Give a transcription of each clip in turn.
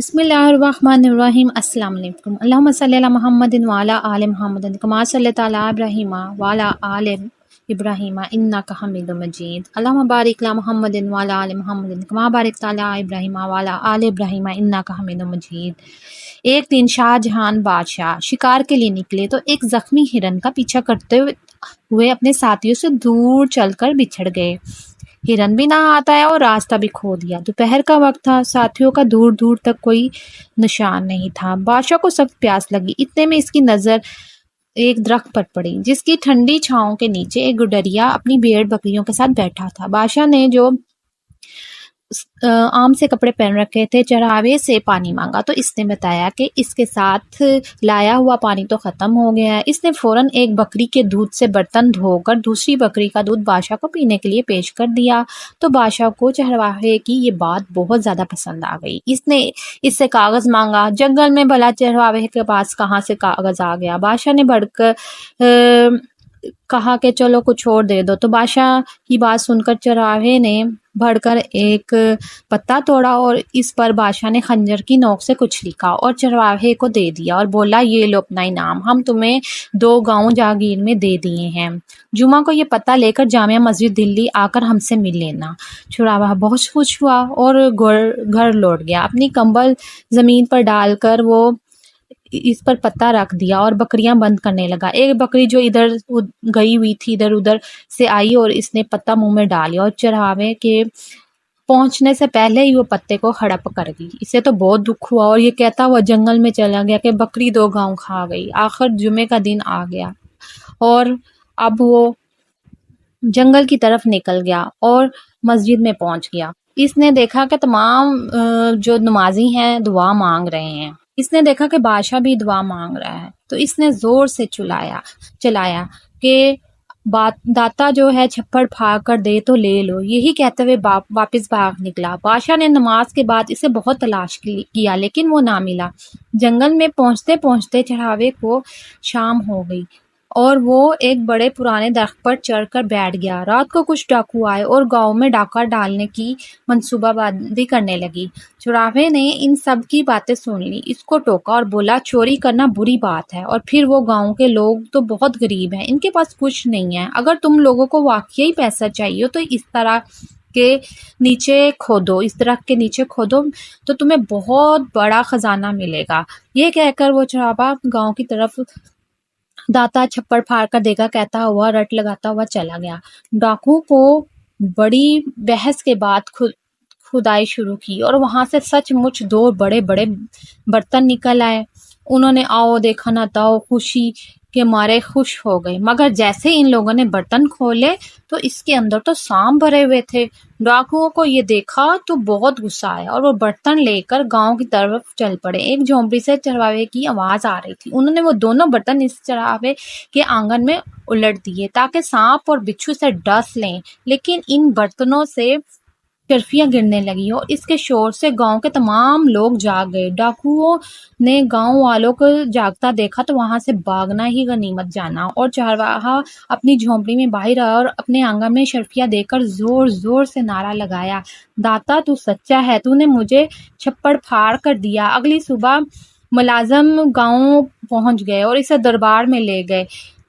بسم اللہ الرحمن الرحیم۔ السلام علیکم۔ اللہم صلی علی محمد وعلی آل محمد کما صلیت علی ابراہیم وعلی آل ابراہیم انک حمید مجید۔ اللہم بارک علی محمد وعلی آل محمد کما بارکت علی ابراہیم وعلی آل ابراہیم انک حمید مجید۔ ایک دن شاہ جہان بادشاہ شکار کے لیے نکلے تو ایک زخمی ہرن کا پیچھا کرتے ہوئے اپنے ساتھیوں سے دور چل کر بچھڑ گئے۔ ہرن بھی نہ آتا ہے اور راستہ بھی کھو دیا۔ دوپہر کا وقت تھا، ساتھیوں کا دور دور تک کوئی نشان نہیں تھا۔ بادشاہ کو سخت پیاس لگی، اتنے میں اس کی نظر ایک درخت پر پڑی جس کی ٹھنڈی چھاؤں کے نیچے ایک گڈریا اپنی بھیڑ بکریوں کے ساتھ بیٹھا تھا۔ بادشاہ نے جو عام سے کپڑے پہن رکھے تھے چراوے سے پانی مانگا تو اس نے بتایا کہ اس کے ساتھ لایا ہوا پانی تو ختم ہو گیا ہے۔ اس نے فوراً ایک بکری کے دودھ سے برتن دھو کر دوسری بکری کا دودھ بادشاہ کو پینے کے لیے پیش کر دیا تو بادشاہ کو چرواہے کی یہ بات بہت زیادہ پسند آ گئی۔ اس نے اس سے کاغذ مانگا۔ جنگل میں بھلا چرواہے کے پاس کہاں سے کاغذ آ گیا؟ بادشاہ نے بڑھ کر کہا کہ چلو کچھ اور دے دو، تو بادشاہ کی بات سن کر چرواہے نے بڑھ کر ایک پتا توڑا اور اس پر بادشاہ نے خنجر کی نوک سے کچھ لکھا اور چرواہے کو دے دیا اور بولا یہ لو اپنا انعام، ہم تمہیں 2 گاؤں جاگیر میں دے دیے ہیں، جمعہ کو یہ پتا لے کر جامع مسجد دلی آ کر ہم سے مل لینا۔ چرواہا بہت خوش ہوا اور گھر لوٹ گیا۔ اپنی کمبل زمین پر ڈال کر وہ اس پر پتا رکھ دیا اور بکریاں بند کرنے لگا۔ ایک بکری جو ادھر گئی ہوئی تھی ادھر ادھر سے آئی اور اس نے پتا منہ میں ڈالیا اور چرواہے کے پہنچنے سے پہلے ہی وہ پتے کو ہڑپ کر گئی۔ اسے تو بہت دکھ ہوا اور یہ کہتا ہوا جنگل میں چلا گیا کہ بکری 2 گاؤں کھا گئی۔ آخر جمعے کا دن آ گیا اور اب وہ جنگل کی طرف نکل گیا اور مسجد میں پہنچ گیا۔ اس نے دیکھا کہ تمام جو نمازی ہیں دعا مانگ رہے ہیں۔ اس نے دیکھا کہ بادشاہ بھی دعا مانگ رہا ہے تو اس نے زور سے چلایا کہ داتا جو ہے چھپڑ پھاڑ کر دے تو لے لو۔ یہی کہتے ہوئے واپس بھاگ نکلا۔ بادشاہ نے نماز کے بعد اسے بہت تلاش کیا لیکن وہ نہ ملا۔ جنگل میں پہنچتے پہنچتے چرواہے کو شام ہو گئی اور وہ ایک بڑے پرانے درخت پر چڑھ کر بیٹھ گیا۔ رات کو کچھ ڈاکو آئے اور گاؤں میں ڈاکہ ڈالنے کی منصوبہ بندی کرنے لگی۔ چرواہے نے ان سب کی باتیں سن لی، اس کو ٹوکا اور بولا چوری کرنا بری بات ہے اور پھر وہ گاؤں کے لوگ تو بہت غریب ہیں، ان کے پاس کچھ نہیں ہے، اگر تم لوگوں کو واقعی پیسہ چاہیے تو اس طرح کے نیچے کھودو، اس درخت کے نیچے کھودو تو تمہیں بہت بڑا خزانہ ملے گا۔ یہ کہہ کر وہ چرواہا گاؤں کی طرف داتا چھپڑ پھاڑ کر دے گا کہتا ہوا رٹ لگاتا ہوا چلا گیا۔ ڈاکو کو بڑی بحث کے بعد کھدائی شروع کی اور وہاں سے سچ مچ 2 بڑے بڑے برتن نکل آئے۔ انہوں نے آؤ دیکھا نہ تاؤ خوشی کے مارے خوش ہو گئے، مگر جیسے ان لوگوں نے برتن کھولے تو اس کے اندر تو سانپ بھرے ہوئے تھے۔ ڈاکوؤں کو یہ دیکھا تو بہت غصہ آیا اور وہ برتن لے کر گاؤں کی طرف چل پڑے۔ ایک جھونپڑی سے چرواہے کی آواز آ رہی تھی۔ انہوں نے وہ دونوں برتن اس چرواہے کے آنگن میں الٹ دیے تاکہ سانپ اور بچھو سے ڈس لیں، لیکن ان برتنوں سے چرفیاں گرنے لگی اور اس کے شور سے گاؤں کے تمام لوگ جاگ گئے۔ ڈاکوؤں نے گاؤں والوں کو جاگتا دیکھا تو وہاں سے بھاگنا ہی غنیمت جانا اور چرواہا اپنی جھونپڑی میں باہر آیا اور اپنے آنگن میں شرفیاں دے کر زور زور سے نعرہ لگایا، داتا تو سچا ہے، تو نے مجھے چھپڑ پھاڑ کر دیا۔ اگلی صبح ملازم گاؤں پہنچ گئے اور اسے دربار میں لے گئے۔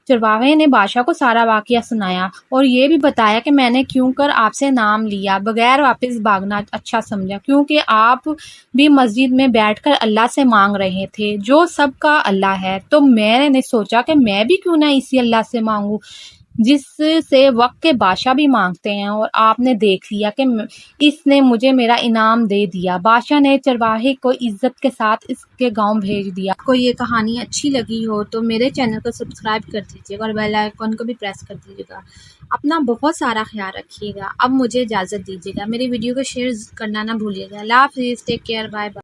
چرواہے نے بادشاہ کو سارا واقعہ سنایا اور یہ بھی بتایا کہ میں نے کیوں کر آپ سے انعام لیا بغیر واپس بھاگنا اچھا سمجھا، کیونکہ آپ بھی مسجد میں بیٹھ کر اللہ سے مانگ رہے تھے جو سب کا اللہ ہے، تو میں نے سوچا کہ میں بھی کیوں نہ اسی اللہ سے مانگوں جس سے وقت کے بادشاہ بھی مانگتے ہیں، اور آپ نے دیکھ لیا کہ اس نے مجھے میرا انعام دے دیا۔ بادشاہ نے چرواہے کو عزت کے ساتھ اس کے گاؤں بھیج دیا۔ آپ کو یہ کہانی اچھی لگی ہو تو میرے چینل کو سبسکرائب کر دیجیے گا اور بیل آئیکن کو بھی پریس کر دیجیے گا۔ اپنا بہت سارا خیال رکھیے گا۔ اب مجھے اجازت دیجیے گا، میری ویڈیو کو شیئر کرنا نہ بھولیے گا۔ اللہ حافظ، ٹیک کیئر، بائے بائے۔